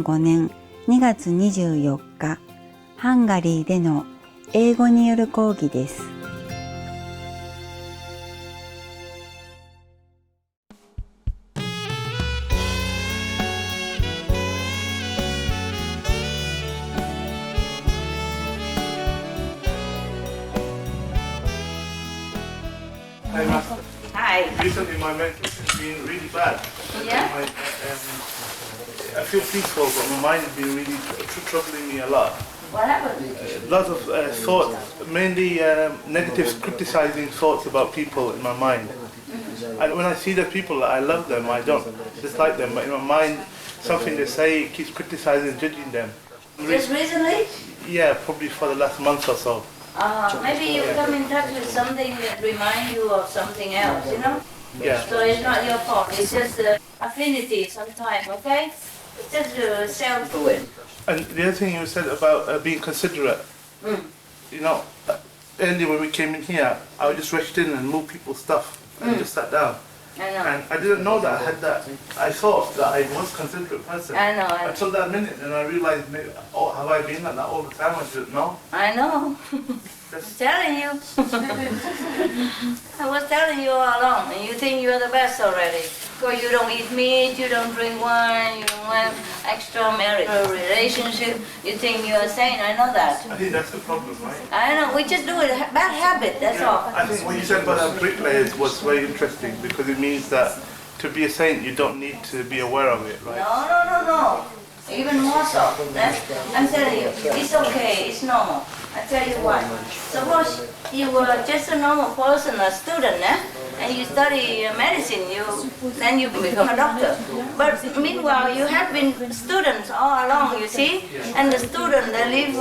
2005年2月24日、ハンガリーでの英語による講義です。Hi, Master. Hi. Recently, my mental has been really bad. Yeah? I feel peaceful, but my mind has been really troubling me a lot. What happened? Lots of thoughts, mainly negative, criticizing thoughts about people in my mind. And when I see the people, I love them. I don't dislike them, but in my mind, something they say keeps criticizing, judging them. Just recently? Yeah, probably for the last month or so. Maybe you come in touch with something that reminds you of something else, you know? Yeah. So it's not your fault, it's just affinity sometimes, okay? It's just self-fluid. And the other thing you said about being considerate, you know, earlier when we came in here, I just rushed in and moved people's stuff and just sat down. I know. And I didn't know that I had that. I thought that I was a considerate person. I know. Until that minute, and I realized, maybe, oh, have I been like that all the time? I didn't know. I know. I'm telling you. I was telling you all along, and you think you're the best already. Because you don't eat meat, you don't drink wine, you don't have extramarital relationship, you think you're sane, I know that. I think that's the problem, right? I know, we just do it, bad habit, that's all. I think what you said about our bricklayers was very interesting because it means that to be a saint, you don't need to be aware of it, right? No. Even more so. I'm telling you, it's okay, it's normal. I tell you why. Suppose you were just a normal person, a student, and you study medicine, then you become a doctor. But meanwhile, you have been students all along, you see? And the student, they live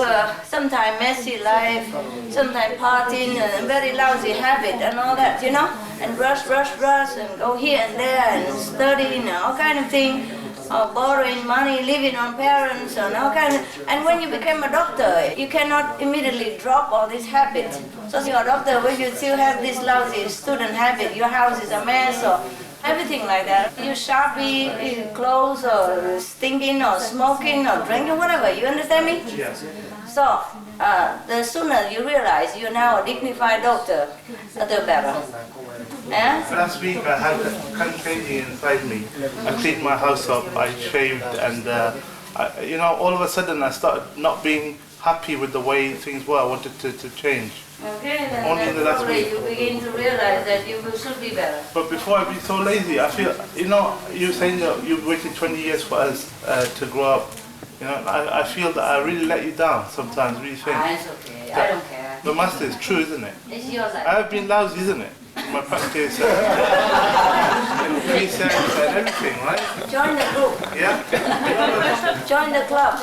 sometimes messy life, sometimes partying, and very lousy habit and all that, you know? And rush, and go here and there, and studying, and all kind of things. Borrowing money, living on parents, and all kind of. And when you become a doctor, you cannot immediately drop all this habit. So you're a doctor, when you still have this lousy student habit, your house is a mess, or everything like that. You sharpie, clothes, or stinking, or smoking, or drinking, whatever. You understand me? Yes. So the sooner you realize you're now a dignified doctor, the better. Yeah? Last week I had kind of changing inside me. I cleaned my house up, I shaved, and you know, all of a sudden I started not being happy with the way things were. I wanted to change. Okay, then Only in the last probably week. you begin to realize that you should be better. But before I'd be so lazy, I feel, you know, you saying that you've waited 20 years for us to grow up. You know, I feel that I really let you down sometimes, really think. It's okay, I don't care. But Master, it's true, isn't it? It's your life. I've been lousy, isn't it? My practice, precepts and everything, right? Join the group. Yeah? Join the club.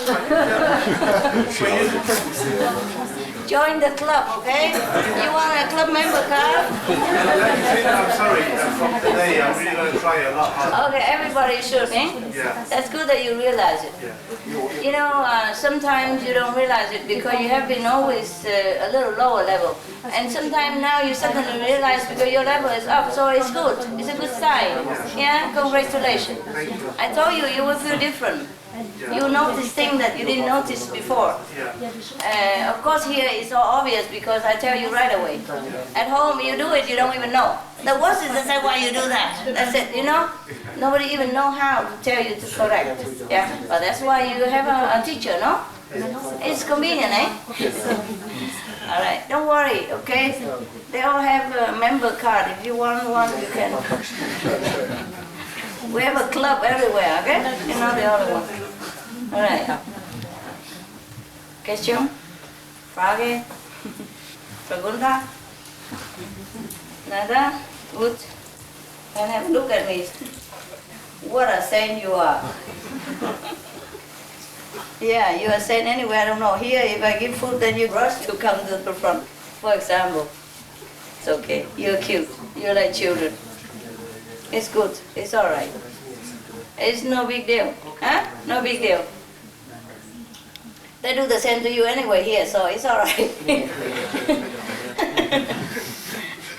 Join the club, okay? You want a club member card? I'm sorry, from today I'm really going to try a lot harder. Okay, everybody should, eh? Yeah. That's good that you realize it. Yeah. You know, sometimes you don't realize it because you have been always a little lower level. And sometimes now you suddenly realize because your level is up, so it's good. It's a good sign. Yeah, congratulations. I told you, you will feel different. You notice things that you didn't notice before. Of course here it's so obvious because I tell you right away. At home you do it, you don't even know. The worst is to say why you do that. That's it, you know? Nobody even know how to tell you to correct. Yeah, but that's why you have a teacher, no? It's convenient, eh? All right, don't worry, okay? They all have a member card. If you want one, you can. We have a club everywhere, okay? You know the other one. All right. Question? Frage? Pregunta? Nada? Good. And have a look at me. What a saint you are. Yeah, you are saint anywhere, I don't know. Here, if I give food, then you rush to come to the front. For example. It's okay. You're cute. You're like children. It's good. It's all right. It's no big deal. Huh? No big deal. They do the same to you anyway here, so it's all right.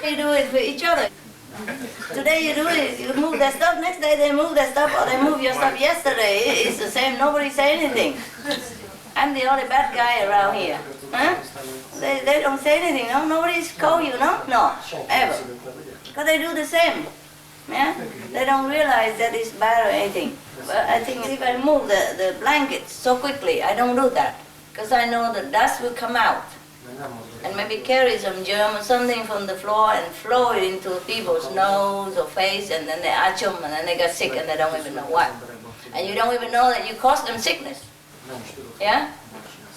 We do it for each other. Today you do it, you move that stuff, next day they move that stuff, or they move your stuff yesterday. It's the same, nobody say anything. I'm the only bad guy around here. Huh? They don't say anything, no? Nobody's call you, no? No, ever. Because they do the same. Yeah? They don't realize that it's bad or anything. But I think if I move the blankets so quickly, I don't do that. Because I know the dust will come out. And maybe carry some germ or something from the floor and flow it into people's nose or face, and then they achum, and then they get sick and they don't even know why. And you don't even know that you caused them sickness. Yeah?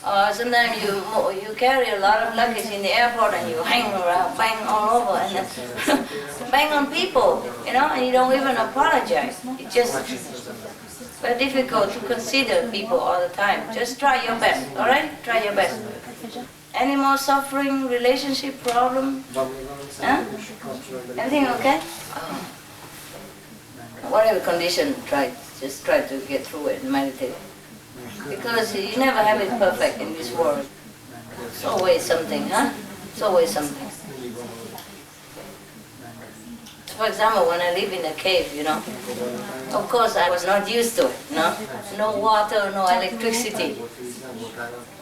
Or sometimes you carry a lot of luggage in the airport and you hang around, bang all over, and then bang on people, you know, and you don't even apologize. It's just very difficult to consider people all the time. Just try your best, all right? Try your best. Any more suffering, relationship problem? Huh? Everything okay? Oh. Whatever condition, just try to get through it and meditate. Because you never have it perfect in this world. It's always something, huh? It's always something. For example, when I live in a cave, you know, of course I was not used to it, no? No water, no electricity,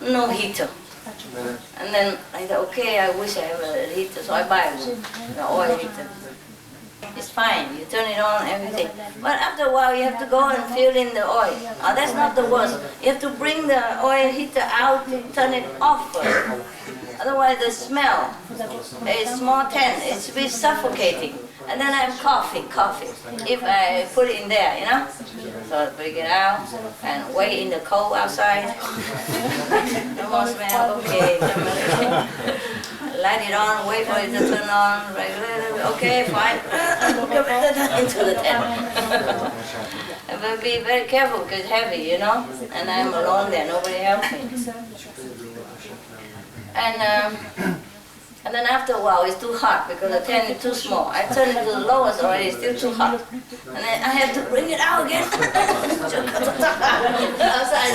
no heater. And then I thought, okay, I wish I have a heater, so I buy one, the oil heater. It's fine, you turn it on, everything. But after a while, you have to go and fill in the oil. Oh, that's not the worst. You have to bring the oil heater out, turn it off first. Otherwise, the smell is more tense. It's a bit suffocating. And then I'm coughing. If I put it in there, you know? So I bring it out and wait in the cold outside. No more smell, okay. Light it on, wait for it to turn on. Okay, fine. Into the tent. But be very careful because it's heavy, you know? And I'm alone there, nobody helps me. And then after a while, it's too hot because the tent is too small. I turn it to the lowest already, it's still too hot. And then I have to bring it out again. Outside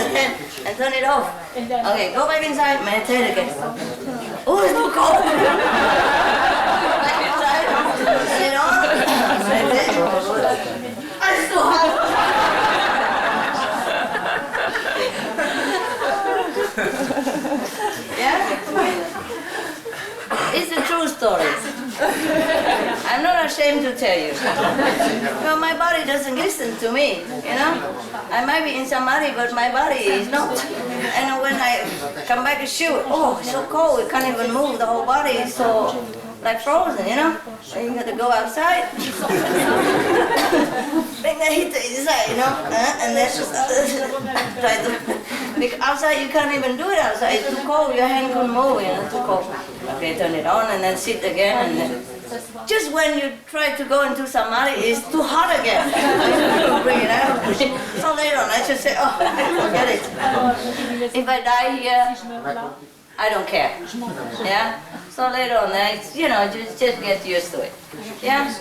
the tent and turn it off. Okay, go back inside, meditate again. Oh, it's too cold. Back inside, turn it on, meditate. Oh, it's too hot. Yeah? It's a true story. I'm not ashamed to tell you. Well, my body doesn't listen to me, you know? I might be in samadhi, but my body is not. And when I come back to shoot, oh, it's so cold, we can't even move, the whole body is so, like frozen, you know? So you got to go outside, bring the heater inside, you know? And then try to, because outside you can't even do it outside, it's too cold, your hand couldn't move, you know, too cold. Okay, turn it on and then sit again, and then just when you try to go into samadhi, it's too hot again. Bring it out. So later on, I just say, oh, forget it. If I die here, I don't care. Yeah. So later on, you know, just get used to it. Yeah.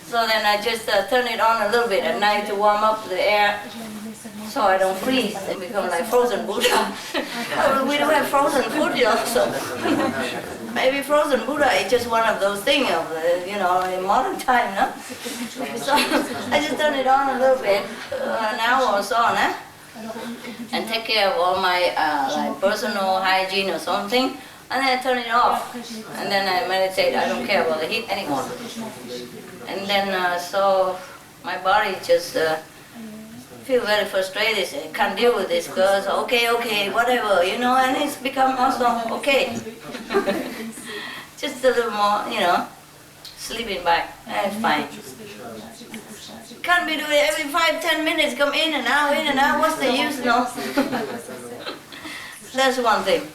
So then I just turn it on a little bit at night to warm up the air, so I don't freeze and become like frozen Buddha. We do have frozen food, you know, so maybe frozen Buddha is just one of those things of, you know, in modern time, no? So I just turn it on a little bit, an hour or so, no? And take care of all my like personal hygiene or something, and then I turn it off, and then I meditate. I don't care about the heat anymore. And then so my body just feel very frustrated, and can't deal with this because okay, whatever, you know, and it's become also okay. Just a little more, you know, sleeping back, and it's fine. Can't be doing it every 5-10 minutes, come in and out, what's the use, no? That's one thing.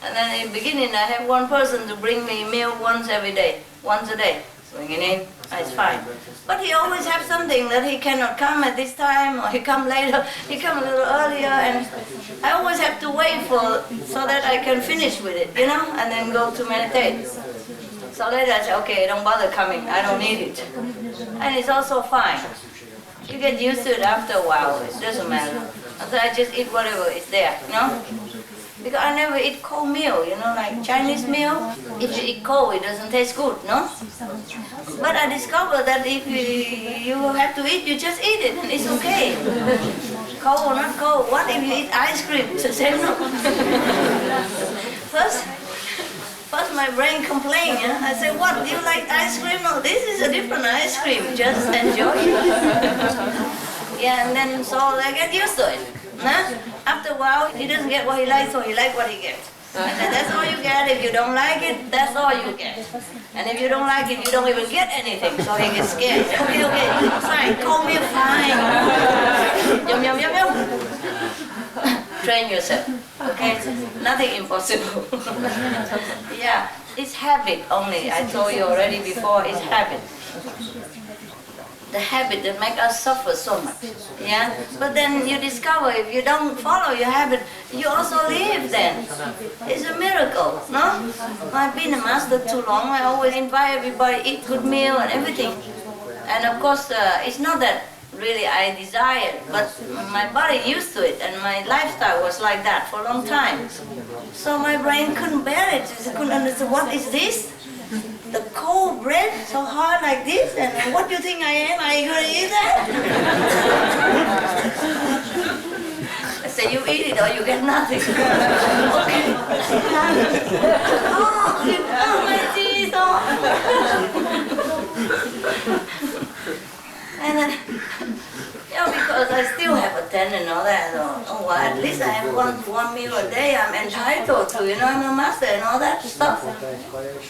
And then in the beginning I have one person to bring me milk once a day. Bring it in, it's fine. But he always has something that he cannot come at this time, or he come later, he come a little earlier, and I always have to wait so that I can finish with it, you know, and then go to meditate. So later I say, okay, don't bother coming, I don't need it. And it's also fine. You get used to it after a while, it doesn't matter. So I just eat whatever is there, you know? Because I never eat cold meal, like Chinese meal. If you eat cold, it doesn't taste good, no? But I discovered that if you have to eat, you just eat it, and it's okay. Cold or not cold. What if you eat ice cream? It's the same, no? First my brain complained. I said, what, do you like ice cream? No, this is a different ice cream. Just enjoy it. Yeah, and then so I get used to it. After a while, he doesn't get what he likes, so he likes what he gets. And then that's all you get. If you don't like it, that's all you get. And if you don't like it, you don't even get anything. So he gets scared. Okay, fine, call me fine. Yum, yum, yum, yum. Train yourself. Okay? Nothing impossible. Yeah, it's habit only. I told you already before, it's habit. The habit that make us suffer so much. Yeah? But then you discover if you don't follow your habit, you also live then. It's a miracle, no? I've been a master too long. I always invite everybody to eat good meal and everything. And of course, it's not that really I desired, but my body used to it, and my lifestyle was like that for a long time. So my brain couldn't bear it. It couldn't understand, what is this? The cold bread so hard like this, and what do you think I am? Are you gonna eat that? I say, you eat it or you get nothing. Okay. Oh my teeth. And then, because I still have a tent and all that, well, at least I have one meal a day I'm entitled to, I'm a master and all that stuff.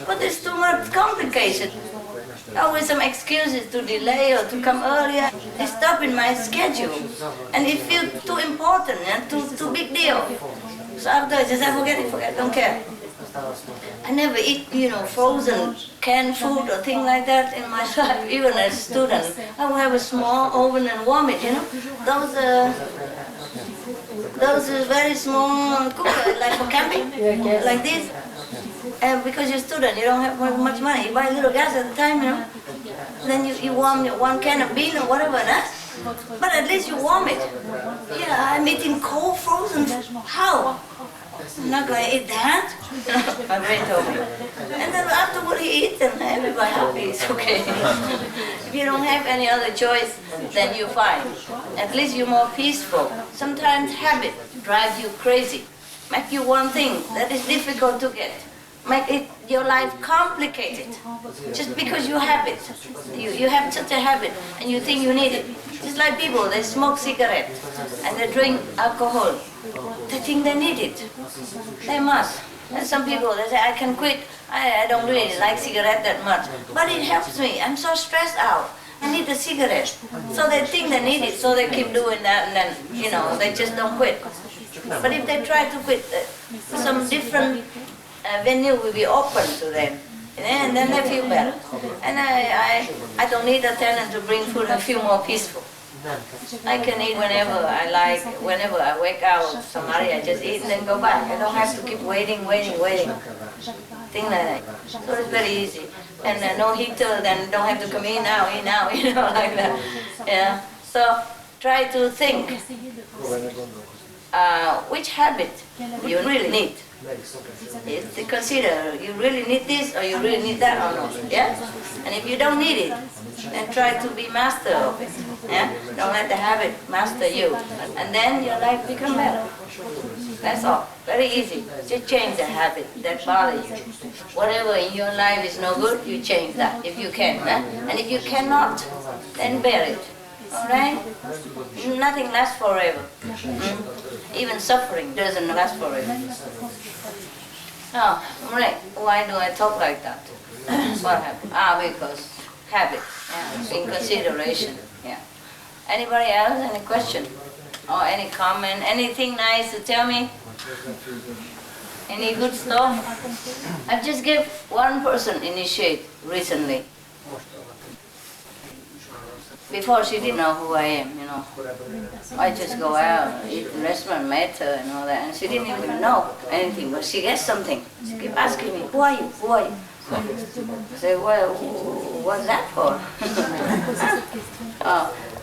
But it's too much complication. Always some excuses to delay or to come earlier. It's stopping my schedule. And it feels too important and too big deal. So after I just say, forget, don't care. I never eat, frozen canned food or thing like that in my life, even as a student. I will have a small oven and warm it, Those very small cookers, like for camping, like this. And because you're a student, you don't have much money. You buy a little gas at the time, Then you warm one can of bean or whatever, But at least you warm it. Yeah, I'm eating cold frozen. How? I'm not going to eat that. My brain told me. And then afterward he eats and everybody happy, it's okay. If you don't have any other choice, then you're fine. At least you're more peaceful. Sometimes habit drives you crazy. Make you one thing that is difficult to get. Make your life complicated. Just because you have it. You have such a habit and you think you need it. Just like people, they smoke cigarettes and they drink alcohol. They think they need it. They must. And some people, they say, I can quit. I don't really like cigarette that much. But it helps me. I'm so stressed out. I need a cigarette. So they think they need it, so they keep doing that, and then, they just don't quit. But if they try to quit, some different venue will be open to them. And then they feel better. And I don't need a tenant to bring food. I feel more peaceful. I can eat whenever I like. Whenever I wake out somebody, I just eat and then go back. I don't have to keep waiting. Thing like that. So it's very easy. And no heater, then don't have to come in now, like that. Yeah. So try to think which habit you really need. To consider, you really need this or you really need that or not. Yeah? And if you don't need it, then try to be master of it. Yeah? Don't let the habit master you. And then your life become better. That's all. Very easy. Just change the habit that bothers you. Whatever in your life is no good, you change that if you can. And if you cannot, then bear it. Alright? Nothing lasts forever. Even suffering doesn't last forever. Oh, right. Why do I talk like that? What happened? Because habit. Yeah, in consideration. Yeah. Anybody else? Any question? Or any comment? Anything nice to tell me? Any good stuff? I just gave one person initiate recently. Before she didn't know who I am, I just go out, eat in restaurant, met her and all that, and she didn't even know anything, but she gets something. She kept asking me, who are you? I say, well, what's that for?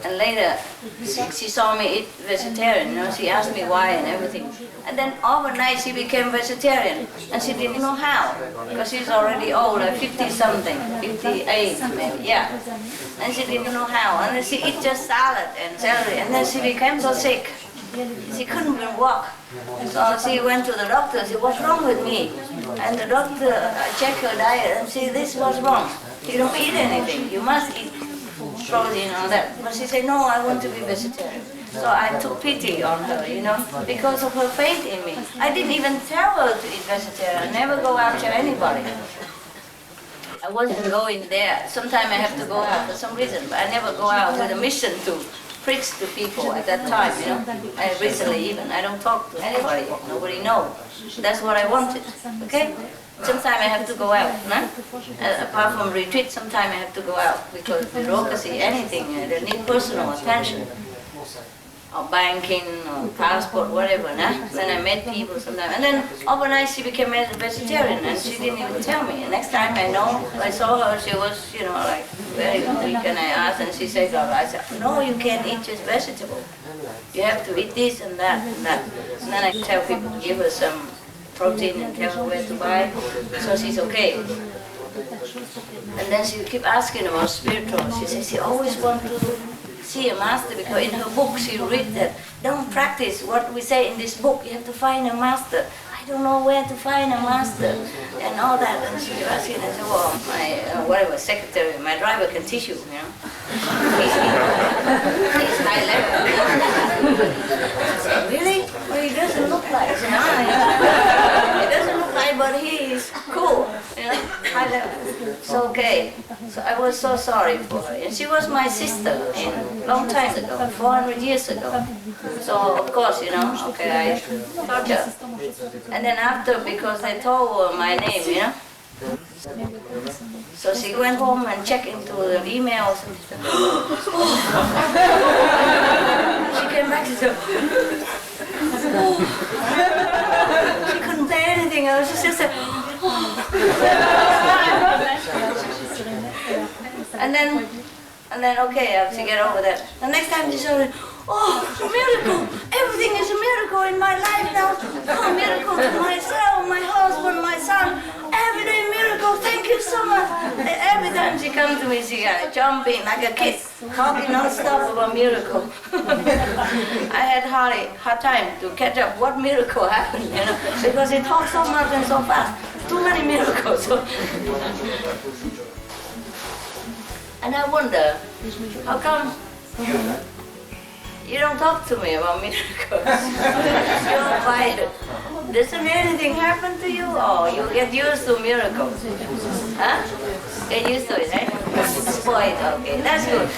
And later, she saw me eat vegetarian, you know, she asked me why and everything. And then overnight she became vegetarian, and she didn't know how, because she's already old, like 50 something, 58 maybe, yeah. And she didn't know how, and then she eat just salad and celery, and then she became so sick. She couldn't even walk. So she went to the doctor, she said, what's wrong with me? And the doctor checked her diet and said, this was wrong. You don't eat anything, you must eat protein and all that. But she said, no, I want to be vegetarian. So I took pity on her, you know, because of her faith in me. I didn't even tell her to eat vegetarian. I never go after anybody. I wasn't going there. Sometimes I have to go out for some reason, but I never go out with a mission to preach to people at that time, you know. I recently even, I don't talk to anybody, nobody knows. That's what I wanted, okay? Sometimes I have to go out, nah? Apart from retreat, sometimes I have to go out because bureaucracy, anything, they need personal attention. Or banking, or passport, whatever, nah? Then I met people sometimes. And then overnight she became a vegetarian and she didn't even tell me. And next time I saw her, she was, you know, like very weak, and I asked and she said, I said, no, you can't eat just vegetable. You have to eat this and that and that. And then I tell people to give her some protein and tell her where to buy, so she's okay. And then she keep asking about spiritual. She says she always wants to see a master, because in her book she read that don't practice what we say in this book, you have to find a master. I don't know where to find a master and all that. And she was asking, and I said, well, my whatever secretary, my driver can teach you, you know. He's high level. I said, really? Well, he doesn't look like it. He doesn't look like, but he's cool, you know, high level. It's okay. So I was so sorry for her. And she was my sister in long time ago, 400 years ago. So of course, you know, okay, I taught her. And then after, because I told her my name, you know, so she went home and checked into the emails. And she came back and said, she couldn't say anything. I was just said, and then okay, I have to get over that. The next time she said, oh, miracle! Everything is a miracle in my life now. Oh, miracle to myself, my husband, my son. Every day miracle. Thank you so much. And every time she comes to me, she jumping like a kid, talking non-stop about miracle. I had hard time to catch up what miracle happened, you know, because he talks so much and so fast. Too many miracles. And I wonder, how come you don't talk to me about miracles? You're quiet. Doesn't anything happen to you, or you get used to miracles? Huh? Get used to it, right? Spoiled, okay, that's good.